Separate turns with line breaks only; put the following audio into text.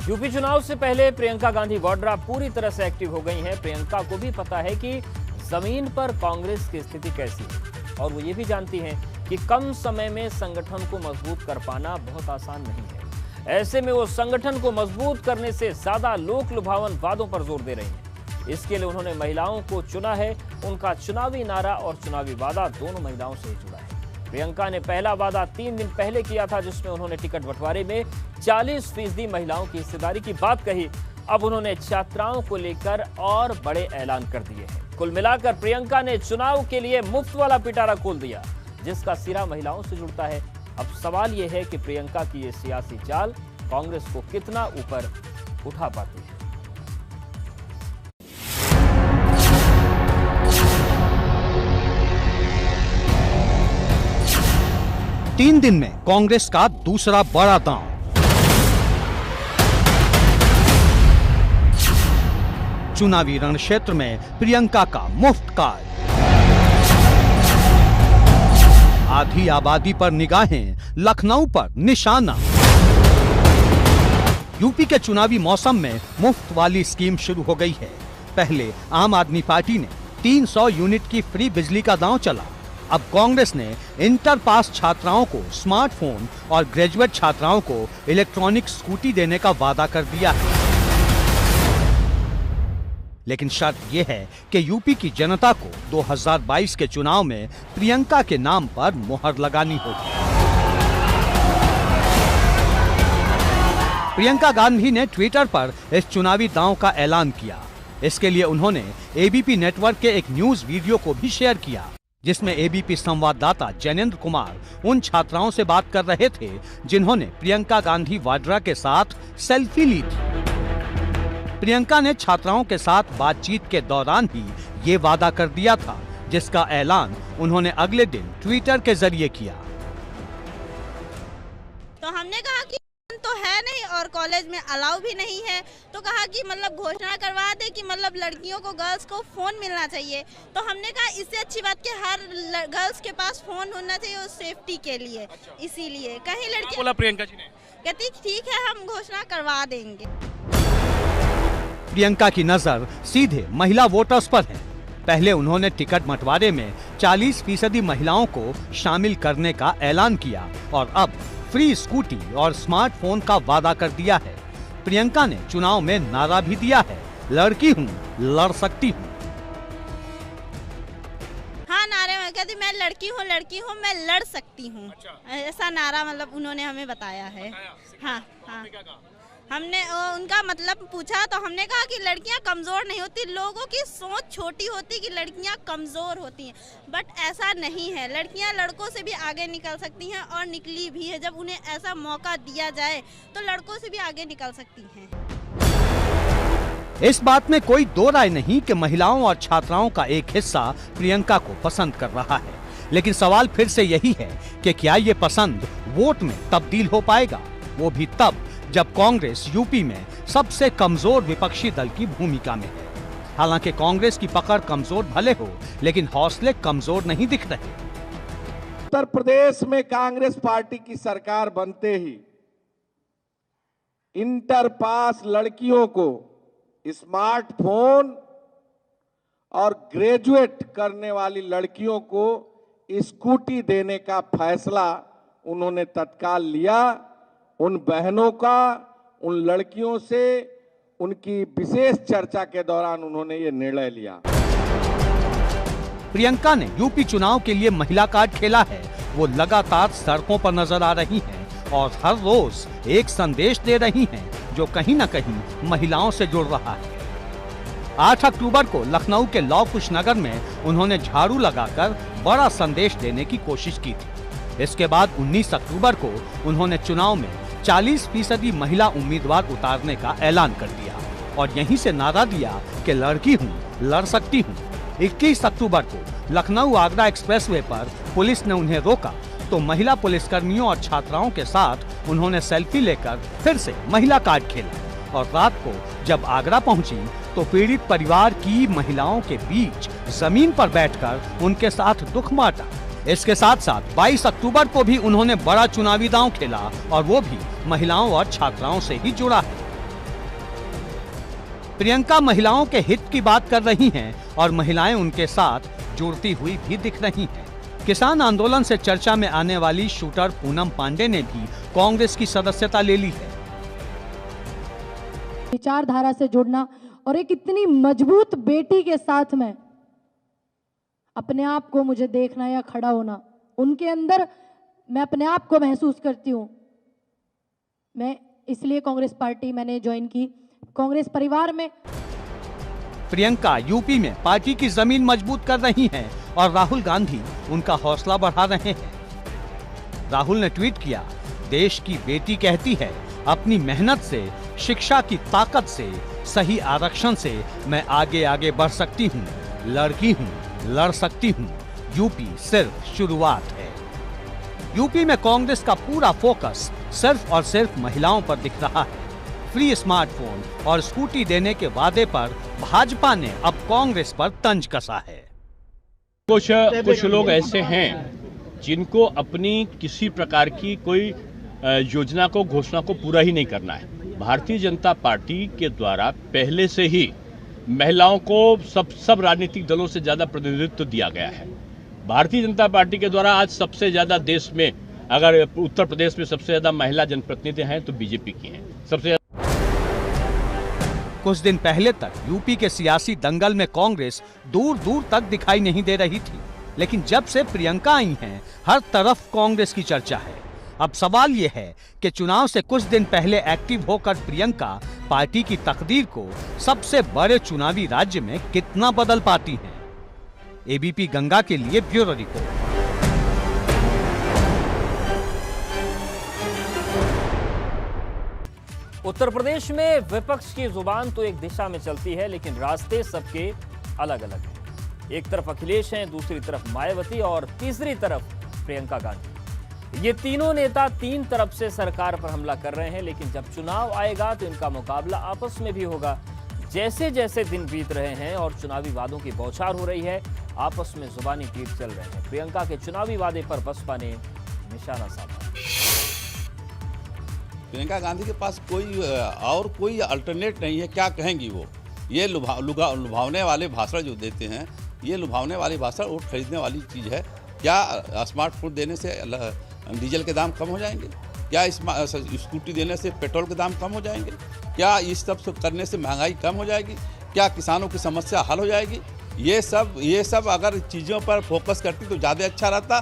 UP चुनाव से पहले प्रियंका गांधी वाड्रा पूरी तरह से एक्टिव हो गई हैं। प्रियंका को भी पता है कि जमीन पर कांग्रेस की स्थिति कैसी है और वो ये भी जानती हैं कि कम समय में संगठन को मजबूत कर पाना बहुत आसान नहीं है। ऐसे में वो संगठन को मजबूत करने से ज्यादा लोक लुभावन वादों पर जोर दे रही हैं। इसके लिए उन्होंने महिलाओं को चुना है। उनका चुनावी नारा और चुनावी वादा दोनों महिलाओं से ही जुड़ा है। प्रियंका ने पहला वादा 3 दिन पहले किया था, जिसमें उन्होंने टिकट बंटवारे में 40% महिलाओं की हिस्सेदारी की बात कही। अब उन्होंने छात्राओं को लेकर और बड़े ऐलान कर दिए हैं। कुल मिलाकर प्रियंका ने चुनाव के लिए मुफ्त वाला पिटारा खोल दिया, जिसका सिरा महिलाओं से जुड़ता है। अब सवाल यह है कि प्रियंका की ये सियासी चाल कांग्रेस को कितना ऊपर उठा पाती है।
तीन दिन में कांग्रेस का दूसरा बड़ा दांव। चुनावी रण क्षेत्र में प्रियंका का मुफ्त कार्ड। आधी आबादी पर निगाहें, लखनऊ पर निशाना। यूपी के चुनावी मौसम में मुफ्त वाली स्कीम शुरू हो गई है। पहले आम आदमी पार्टी ने 300 यूनिट की फ्री बिजली का दांव चला। अब कांग्रेस ने इंटर पास छात्राओं को स्मार्टफोन और ग्रेजुएट छात्राओं को इलेक्ट्रॉनिक स्कूटी देने का वादा कर दिया है। लेकिन शर्त यह है कि यूपी की जनता को 2022 के चुनाव में प्रियंका के नाम पर मुहर लगानी होगी। प्रियंका गांधी ने ट्विटर पर इस चुनावी दांव का ऐलान किया। इसके लिए उन्होंने एबीपी नेटवर्क के एक न्यूज वीडियो को भी शेयर किया, जिसमें एबीपी संवाददाता जैनेंद्र कुमार उन छात्राओं से बात कर रहे थे जिन्होंने प्रियंका गांधी वाड्रा के साथ सेल्फी ली थी। प्रियंका ने छात्राओं के साथ बातचीत के दौरान ही ये वादा कर दिया था, जिसका ऐलान उन्होंने अगले दिन ट्विटर के जरिए किया।
तो हमने कहा कि तो है नहीं और कॉलेज में अलाउ भी नहीं है, तो कहा कि मतलब घोषणा करवा दे कि मतलब लड़कियों को, गर्ल्स को फोन मिलना चाहिए। तो हमने कहा इससे अच्छी बात कि हर गर्ल्स के पास फोन होना चाहिए उस सेफ्टी के लिए। इसीलिए कहीं लड़की
बोला प्रियंका जी ने,
कहती ठीक है हम घोषणा करवा देंगे।
प्रियंका की नजर सीधे महिला वोटर्स पर है। पहले उन्होंने टिकट बंटवारे में 40% महिलाओं को शामिल करने का ऐलान किया और अब फ्री स्कूटी और स्मार्टफोन का वादा कर दिया है। प्रियंका ने चुनाव में नारा भी दिया है, लड़की हूँ, लड़ सकती हूँ।
हाँ, नारे में कहती मैं लड़की हूँ, मैं लड़ सकती हूँ। ऐसा नारा मतलब उन्होंने हमें बताया है। हाँ हाँ, हमने उनका मतलब पूछा तो हमने कहा कि लड़कियां कमज़ोर नहीं होती। लोगों की सोच छोटी होती कि लड़कियां कमज़ोर होती हैं, बट ऐसा नहीं है। लड़कियां लड़कों से भी आगे निकल सकती हैं और निकली भी है। जब उन्हें ऐसा मौका दिया जाए तो लड़कों से भी आगे निकल सकती हैं।
इस बात में कोई दो राय नहीं कि महिलाओं और छात्राओं का एक हिस्सा प्रियंका को पसंद कर रहा है। लेकिन सवाल फिर से यही है कि क्या ये पसंद वोट में तब्दील हो पाएगा, वो भी तब जब कांग्रेस यूपी में सबसे कमजोर विपक्षी दल की भूमिका में है। हालांकि कांग्रेस की पकड़ कमजोर भले हो, लेकिन हौसले कमजोर नहीं दिख रहे।
उत्तर प्रदेश में कांग्रेस पार्टी की सरकार बनते ही इंटर पास लड़कियों को स्मार्टफोन और ग्रेजुएट करने वाली लड़कियों को स्कूटी देने का फैसला उन्होंने तत्काल लिया। उन बहनों का, उन लड़कियों से उनकी विशेष चर्चा के दौरान उन्होंने ये निर्णय लिया।
प्रियंका ने यूपी चुनाव के लिए महिला कार्ड खेला है। वो लगातार सड़कों पर नजर आ रही हैं और हर रोज एक संदेश दे रही हैं जो कहीं न कहीं महिलाओं से जुड़ रहा है। 8 अक्टूबर को लखनऊ के लौ कुश नगर में उन्होंने झाड़ू लगाकर बड़ा संदेश देने की कोशिश की थी। इसके बाद 19 अक्टूबर को उन्होंने चुनाव में 40% महिला उम्मीदवार उतारने का ऐलान कर दिया और यहीं से नारा दिया कि लड़की हूँ, लड़ सकती हूँ। 21 अक्टूबर को लखनऊ आगरा एक्सप्रेसवे पर पुलिस ने उन्हें रोका तो महिला पुलिसकर्मियों और छात्राओं के साथ उन्होंने सेल्फी लेकर फिर से महिला कार्ड खेला और रात को जब आगरा पहुंची तो पीड़ित परिवार की महिलाओं के बीच जमीन पर बैठकर उनके साथ दुख बांटा। इसके साथ साथ 22 अक्टूबर को भी उन्होंने बड़ा चुनावी दांव खेला और वो भी महिलाओं और छात्राओं से ही जुड़ा है। प्रियंका महिलाओं के हित की बात कर रही हैं और महिलाएं उनके साथ जुड़ती हुई भी दिख रही हैं। किसान आंदोलन से चर्चा में आने वाली शूटर पूनम पांडे ने भी कांग्रेस की सदस्यता ले ली है।
विचारधारा से जुड़ना और एक इतनी मजबूत बेटी के साथ में अपने आप को मुझे देखना या खड़ा होना, उनके अंदर मैं अपने आप को महसूस करती हूँ। मैं इसलिए कांग्रेस पार्टी मैंने ज्वाइन की, कांग्रेस परिवार में।
प्रियंका यूपी में पार्टी की जमीन मजबूत कर रही हैं और राहुल गांधी उनका हौसला बढ़ा रहे हैं। राहुल ने ट्वीट किया, देश की बेटी कहती है अपनी मेहनत से, शिक्षा की ताकत से, सही आरक्षण से मैं आगे आगे बढ़ सकती हूँ, लड़की हूँ, लड़ सकती हूँ। यूपी सिर्फ शुरुआत है। यूपी में कांग्रेस का पूरा फोकस सिर्फ और सिर्फ महिलाओं पर दिख रहा है। फ्री स्मार्टफोन और स्कूटी देने के वादे पर भाजपा ने अब कांग्रेस पर तंज कसा है।
कुछ लोग ऐसे हैं जिनको अपनी किसी प्रकार की कोई योजना को, घोषणा को पूरा ही नहीं करना है। भारतीय जनता पार्टी के द्वारा पहले से ही महिलाओं को सब राजनीतिक दलों से ज्यादा प्रतिनिधित्व दिया गया है। भारतीय जनता पार्टी के द्वारा आज सबसे ज्यादा देश में, अगर उत्तर प्रदेश में सबसे ज्यादा महिला जनप्रतिनिधि हैं तो बीजेपी की हैं सबसे।
कुछ दिन पहले तक यूपी के सियासी दंगल में कांग्रेस दूर दूर तक दिखाई नहीं दे रही थी, लेकिन जब से प्रियंका आई हैं, हर तरफ कांग्रेस की चर्चा है। अब सवाल ये है कि चुनाव से कुछ दिन पहले एक्टिव होकर प्रियंका पार्टी की तकदीर को सबसे बड़े चुनावी राज्य में कितना बदल पाती हैं। एबीपी गंगा के लिए ब्यूरो रिपोर्ट।
उत्तर प्रदेश में विपक्ष की जुबान तो एक दिशा में चलती है, लेकिन रास्ते सबके अलग अलग हैं। एक तरफ अखिलेश हैं, दूसरी तरफ मायावती और तीसरी तरफ प्रियंका गांधी। ये तीनों नेता तीन तरफ से सरकार पर हमला कर रहे हैं, लेकिन जब चुनाव आएगा तो इनका मुकाबला आपस में भी होगा। जैसे जैसे दिन बीत रहे हैं और चुनावी वादों की बौछार हो रही है, आपस में जुबानी तीर चल रहे हैं। प्रियंका के चुनावी वादे पर बसपा ने निशाना साधा।
प्रियंका गांधी के पास कोई अल्टरनेट नहीं है। क्या कहेंगी वो? ये लुभावने वाले भाषण जो देते हैं, ये लुभावने वाली भाषण वोट खरीदने वाली चीज़ है। क्या स्मार्टफोन देने से डीजल के दाम कम हो जाएंगे? क्या स्कूटी देने से पेट्रोल के दाम कम हो जाएंगे? क्या इस सब करने से महंगाई कम हो जाएगी? क्या किसानों की समस्या हल हो जाएगी? ये सब अगर चीज़ों पर फोकस करती तो ज़्यादा अच्छा रहता।